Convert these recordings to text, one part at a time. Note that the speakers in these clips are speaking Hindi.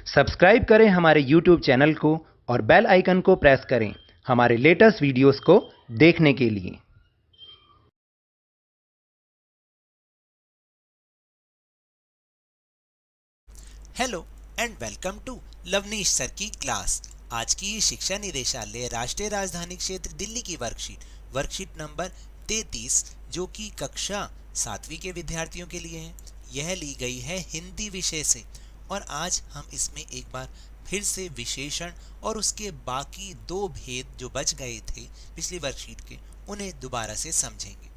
सब्सक्राइब करें हमारे YouTube चैनल को और बेल आइकन को प्रेस करें हमारे लेटेस्ट वीडियोस को देखने के लिए। Hello and welcome to Lovenish sir की क्लास। आज की ये शिक्षा निदेशालय राष्ट्रीय राजधानी क्षेत्र दिल्ली की वर्कशीट नंबर 33 जो कि कक्षा 7वीं के विद्यार्थियों के लिए है। यह ली गई है हिंदी विषय से और आज हम इसमें एक बार फिर से विशेषण और उसके बाकी दो भेद जो बच गए थे पिछली वर्कशीट के उन्हें दोबारा से समझेंगे।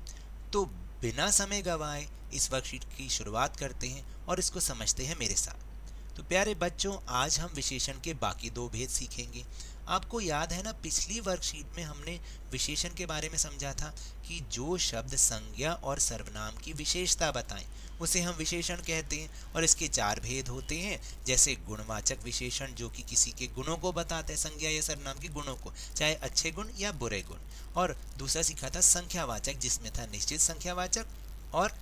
तो बिना समय गवाए इस वर्कशीट की शुरुआत करते हैं और इसको समझते हैं मेरे साथ। तो प्यारे बच्चों, आज हम विशेषण के बाकी दो भेद सीखेंगे। आपको याद है ना, पिछली वर्कशीट में हमने विशेषण के बारे में समझा था कि जो शब्द संज्ञा और सर्वनाम की विशेषता बताएं उसे हम विशेषण कहते हैं और इसके चार भेद होते हैं। जैसे गुणवाचक विशेषण जो कि किसी के गुणों को बताते हैं, संज्ञा या सर्वनाम के गुणों को, चाहे अच्छे गुण या बुरे गुण। और दूसरा सीखा था संख्यावाचक जिसमें था निश्चित संख्यावाचक और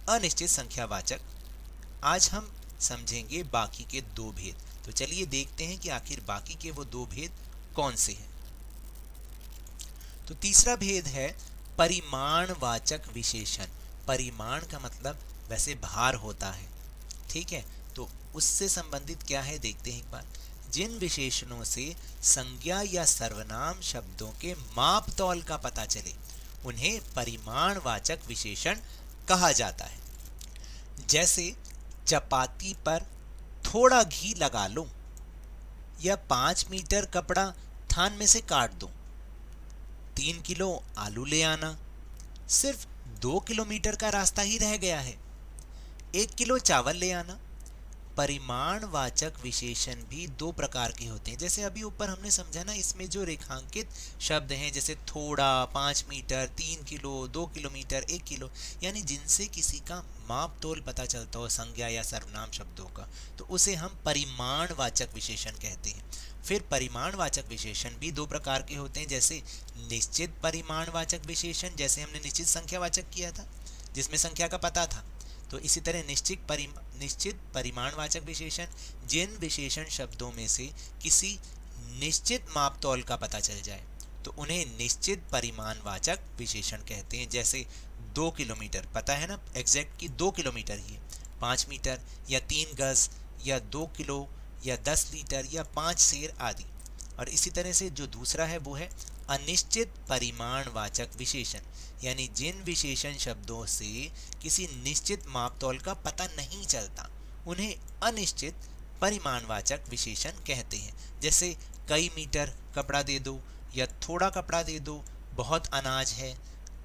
अनिश्चित संख्यावाचक। आज हम समझेंगे बाकी के दो भेद। तो चलिए देखते हैं कि आखिर बाकी के वो दो भेद कौन से हैं। तो तीसरा भेद है परिमाणवाचक विशेषण। परिमाण का मतलब वैसे भार होता है, ठीक है। तो उससे संबंधित क्या है देखते हैं एक बार। जिन विशेषणों से संज्ञा या सर्वनाम शब्दों के माप तौल का पता चले उन्हें परिमाणवाचक विशेषण कहा जाता है। जैसे चपाती पर थोड़ा घी लगा लो या 5 मीटर कपड़ा थान में से काट दो, 3 किलो आलू ले आना, सिर्फ 2 किलोमीटर का रास्ता ही रह गया है, 1 किलो चावल ले आना। परिमाणवाचक विशेषण भी दो प्रकार के होते हैं। जैसे अभी ऊपर हमने समझा ना, इसमें जो रेखांकित शब्द हैं जैसे थोड़ा, 5 मीटर, 3 किलो, 2 किलोमीटर, 1 किलो, यानी जिनसे किसी का माप तोल पता चलता हो संज्ञा या सर्वनाम शब्दों का, तो उसे हम परिमाणवाचक विशेषण कहते हैं। फिर परिमाणवाचक विशेषण भी दो प्रकार के होते हैं। जैसे निश्चित परिमाणवाचक विशेषण, जैसे हमने निश्चित संख्यावाचक किया था जिसमें संख्या का पता था। तो इसी तरह निश्चित परिमाणवाचक विशेषण जिन विशेषण शब्दों में से किसी निश्चित माप तौल का पता चल जाए तो उन्हें निश्चित परिमाणवाचक विशेषण कहते हैं। जैसे 2 किलोमीटर पता है ना, एग्जैक्ट की 2 किलोमीटर ही है, 5 मीटर या 3 गज या 2 किलो या 10 लीटर या 5 सेर आदि। और इसी तरह से जो दूसरा है वो है अनिश्चित परिमाणवाचक विशेषण, यानी जिन विशेषण शब्दों से किसी निश्चित मापतौल का पता नहीं चलता उन्हें अनिश्चित परिमाणवाचक विशेषण कहते हैं। जैसे कई मीटर कपड़ा दे दो या थोड़ा कपड़ा दे दो, बहुत अनाज है,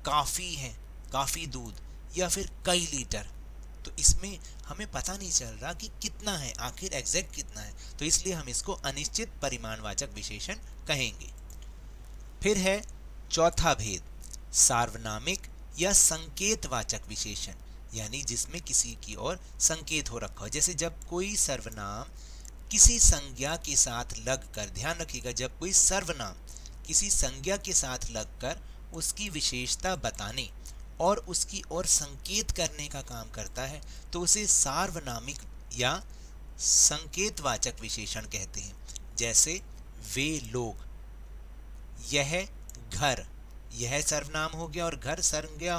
काफ़ी है, काफ़ी दूध, या फिर कई लीटर। तो इसमें हमें पता नहीं चल रहा कि कितना है, आखिर एग्जैक्ट कितना है, तो इसलिए हम इसको अनिश्चित परिमाणवाचक विशेषण कहेंगे। फिर है चौथा भेद, सार्वनामिक या संकेतवाचक विशेषण, यानी जिसमें किसी की ओर संकेत हो रखा हो। जैसे जब कोई सर्वनाम किसी संज्ञा के साथ लगकर, ध्यान रखिएगा, जब कोई सर्वनाम किसी संज्ञा के साथ लगकर उसकी विशेषता बताने और उसकी ओर संकेत करने का काम करता है तो उसे सार्वनामिक या संकेतवाचक विशेषण कहते हैं। जैसे वे लोग, यह घर, यह सर्वनाम हो गया और घर संज्ञा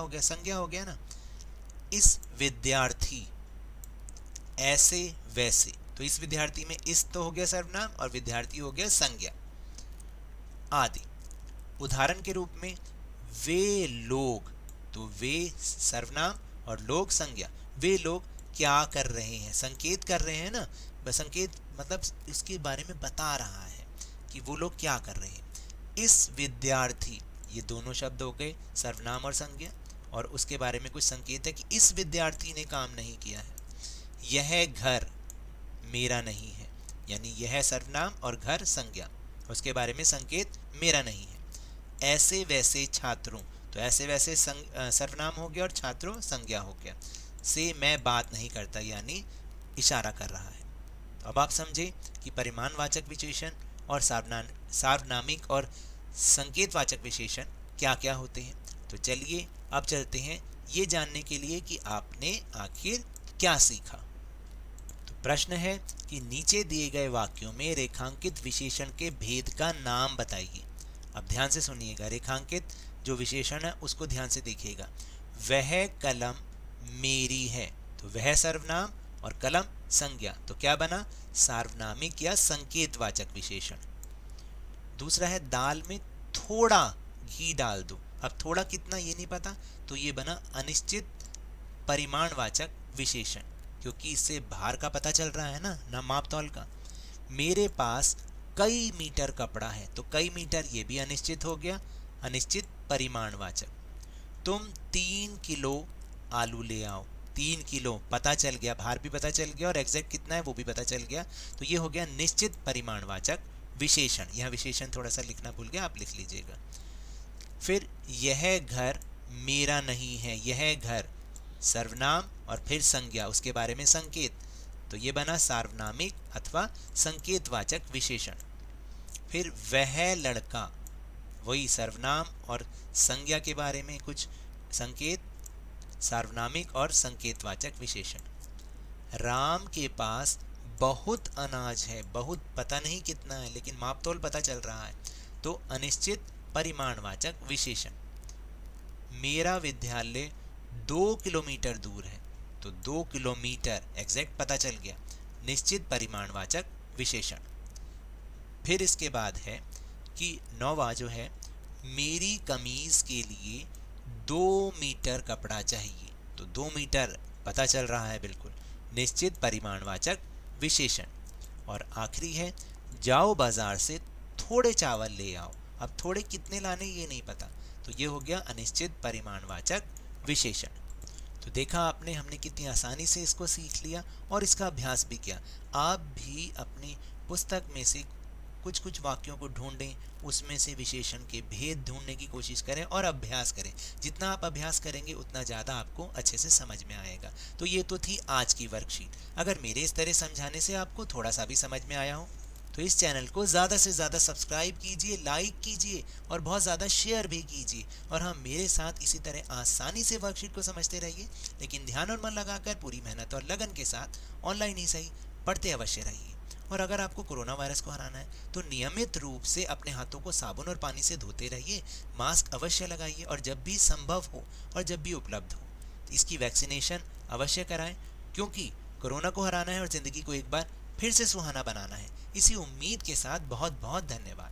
हो गया ना। इस विद्यार्थी, ऐसे वैसे, तो इस विद्यार्थी में इस तो हो गया सर्वनाम और विद्यार्थी हो गया संज्ञा आदि। उदाहरण के रूप में वे लोग, तो वे सर्वनाम और लोग संज्ञा। वे लोग क्या कर रहे हैं, संकेत कर रहे हैं ना, बस संकेत मतलब इसके बारे में बता रहा है कि वो लोग क्या कर रहे हैं। इस विद्यार्थी, ये दोनों शब्द हो गए सर्वनाम और संज्ञा, और उसके बारे में कुछ संकेत है कि इस विद्यार्थी ने काम नहीं किया है। यह घर मेरा नहीं है, यानी यह सर्वनाम और घर संज्ञा, उसके बारे में संकेत मेरा नहीं है। ऐसे वैसे छात्रों, तो ऐसे वैसे सर्वनाम हो गया और छात्रों संज्ञा हो गया। से मैं बात नहीं करता, यानी इशारा कर रहा है। तो अब आप समझे कि परिमाणवाचक विशेषण और सार्वनामिक और संकेतवाचक विशेषण क्या क्या होते हैं। तो चलिए अब चलते हैं ये जानने के लिए कि आपने आखिर क्या सीखा। तो प्रश्न है कि नीचे दिए गए वाक्यों में रेखांकित विशेषण के भेद का नाम बताइए। अब ध्यान से सुनिएगा, रेखांकित जो विशेषण है उसको ध्यान से देखिएगा। वह कलम मेरी है, तो वह सर्वनाम और कलम संज्ञा, तो क्या बना? सार्वनामिक या संकेतवाचक विशेषण। दूसरा है दाल में थोड़ा घी डाल दो। अब थोड़ा कितना ये नहीं पता, तो ये बना अनिश्चित परिमाणवाचक विशेषण, क्योंकि इससे भार का पता चल रहा है ना माप तौल का। मेरे पास कई मीटर कपड़ा है, तो कई मीटर ये भी अनिश्चित हो गया, अनिश्चित परिमाणवाचक। तुम 3 किलो आलू ले आओ। 3 किलो पता चल गया, भार भी पता चल गया और एग्जैक्ट कितना है वो भी पता चल गया, तो ये हो गया निश्चित परिमाणवाचक विशेषण। यह विशेषण थोड़ा सा लिखना भूल गया, आप लिख लीजिएगा। फिर यह घर मेरा नहीं है, यह घर सर्वनाम और फिर संज्ञा, उसके बारे में संकेत, तो ये बना सार्वनामिक अथवा संकेतवाचक विशेषण। फिर वह लड़का, वही सर्वनाम और संज्ञा के बारे में कुछ संकेत, सार्वनामिक और संकेतवाचक विशेषण। राम के पास बहुत अनाज है, बहुत पता नहीं कितना है लेकिन मापतोल पता चल रहा है, तो अनिश्चित परिमाणवाचक विशेषण। मेरा विद्यालय 2 किलोमीटर दूर है, तो 2 किलोमीटर एग्जैक्ट पता चल गया, निश्चित परिमाणवाचक विशेषण। फिर इसके बाद है कि 9वां जो है, मेरी कमीज के लिए 2 मीटर कपड़ा चाहिए, तो 2 मीटर पता चल रहा है बिल्कुल, निश्चित परिमाणवाचक विशेषण। और आखिरी है, जाओ बाजार से थोड़े चावल ले आओ। अब थोड़े कितने लाने ये नहीं पता, तो ये हो गया अनिश्चित परिमाणवाचक विशेषण। तो देखा आपने, हमने कितनी आसानी से इसको सीख लिया और इसका अभ्यास भी किया। आप भी अपनी पुस्तक में से कुछ कुछ वाक्यों को ढूंढें, उसमें से विशेषण के भेद ढूंढने की कोशिश करें और अभ्यास करें। जितना आप अभ्यास करेंगे उतना ज़्यादा आपको अच्छे से समझ में आएगा। तो ये तो थी आज की वर्कशीट। अगर मेरे इस तरह समझाने से आपको थोड़ा सा भी समझ में आया हो तो इस चैनल को ज़्यादा से ज़्यादा सब्सक्राइब कीजिए, लाइक कीजिए और बहुत ज़्यादा शेयर भी कीजिए। और हाँ, मेरे साथ इसी तरह आसानी से वर्कशीट को समझते रहिए, लेकिन ध्यान और मन लगाकर पूरी मेहनत और लगन के साथ ऑनलाइन ही सही पढ़ते अवश्य रहिए। और अगर आपको कोरोना वायरस को हराना है तो नियमित रूप से अपने हाथों को साबुन और पानी से धोते रहिए, मास्क अवश्य लगाइए और जब भी संभव हो और जब भी उपलब्ध हो इसकी वैक्सीनेशन अवश्य कराएं, क्योंकि कोरोना को हराना है और ज़िंदगी को एक बार फिर से सुहाना बनाना है। इसी उम्मीद के साथ बहुत बहुत धन्यवाद।